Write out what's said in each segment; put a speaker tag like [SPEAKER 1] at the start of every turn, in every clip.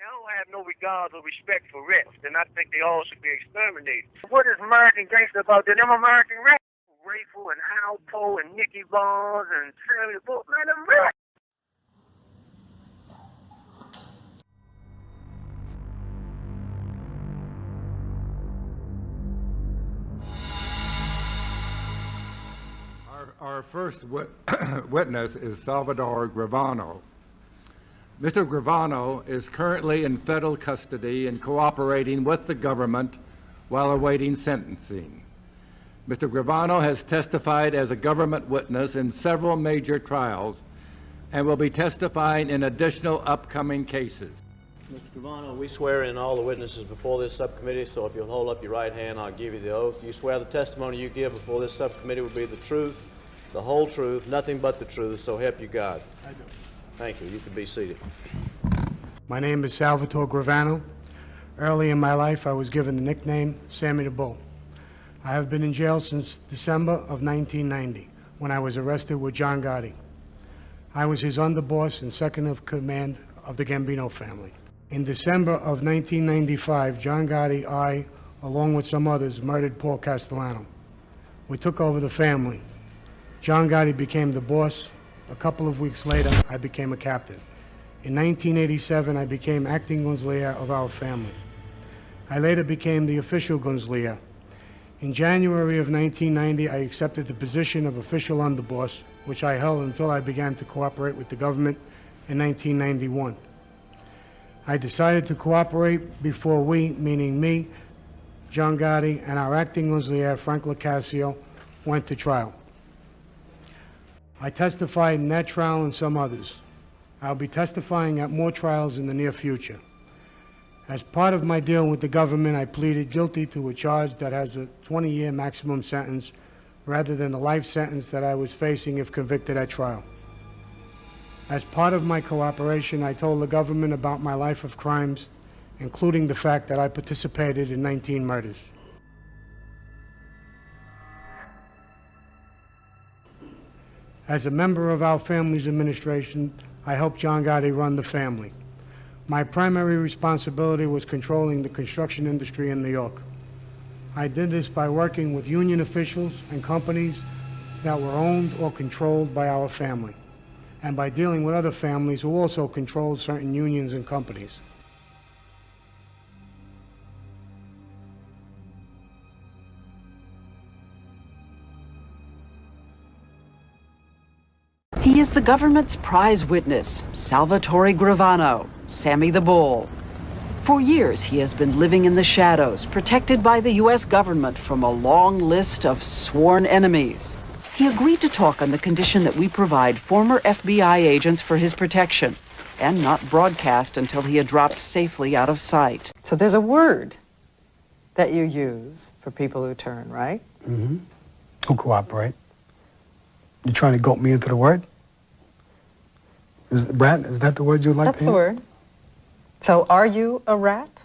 [SPEAKER 1] I don't have no regard or respect for reps, and I think they all should be exterminated. What is American gangster about them American reps? Rayful and Alpo and Nicky Barnes and Sammy the Bull, man, them reps.
[SPEAKER 2] Our first witness is Salvatore Gravano. Mr. Gravano is currently in federal custody and cooperating with the government while awaiting sentencing. Mr. Gravano has testified as a government witness in several major trials and will be testifying in additional upcoming cases.
[SPEAKER 3] Mr. Gravano, we swear in all the witnesses before this subcommittee, so if you'll hold up your right hand, I'll give you the oath. You swear the testimony you give before this subcommittee will be the truth, the whole truth, nothing but the truth, so help you God.
[SPEAKER 4] I do.
[SPEAKER 3] Thank you. You can be seated.
[SPEAKER 4] My name is Salvatore Gravano. Early in my life, I was given the nickname Sammy the Bull. I have been in jail since December of 1990, when I was arrested with John Gotti. I was his underboss and second of command of the Gambino family. In December of 1995, John Gotti, I, along with some others, murdered Paul Castellano. We took over the family. John Gotti became the boss. A couple of weeks later, I became a captain. In 1987, I became acting Gunzlier of our family. I later became the official Gunzlier. In January of 1990, I accepted the position of official underboss, which I held until I began to cooperate with the government in 1991. I decided to cooperate before we, meaning me, John Gotti, and our acting Gunzlier, Frank Locascio, went to trial. I testified in that trial and some others. I'll be testifying at more trials in the near future. As part of my deal with the government, I pleaded guilty to a charge that has a 20-year maximum sentence rather than the life sentence that I was facing if convicted at trial. As part of my cooperation, I told the government about my life of crimes, including the fact that I participated in 19 murders. As a member of our family's administration, I helped John Gotti run the family. My primary responsibility was controlling the construction industry in New York. I did this by working with union officials and companies that were owned or controlled by our family, and by dealing with other families who also controlled certain unions and companies.
[SPEAKER 5] He is the government's prize witness, Salvatore Gravano, Sammy the Bull. For years, he has been living in the shadows, protected by the U.S. government from a long list of sworn enemies. He agreed to talk on the condition that we provide former FBI agents for his protection and not broadcast until he had dropped safely out of sight.
[SPEAKER 6] So there's a word that you use for people who turn, right?
[SPEAKER 4] Mm-hmm. Who cooperate. You trying to goat me into the word? Rat, is that the word you like?
[SPEAKER 6] That's the word. So are you a rat?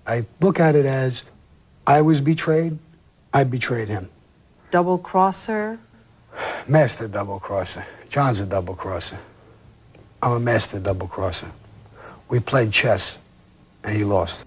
[SPEAKER 4] I look at it as I was betrayed, I betrayed him.
[SPEAKER 5] Double-crosser?
[SPEAKER 4] Master double-crosser. John's a double-crosser. I'm a master double-crosser. We played chess, and he lost.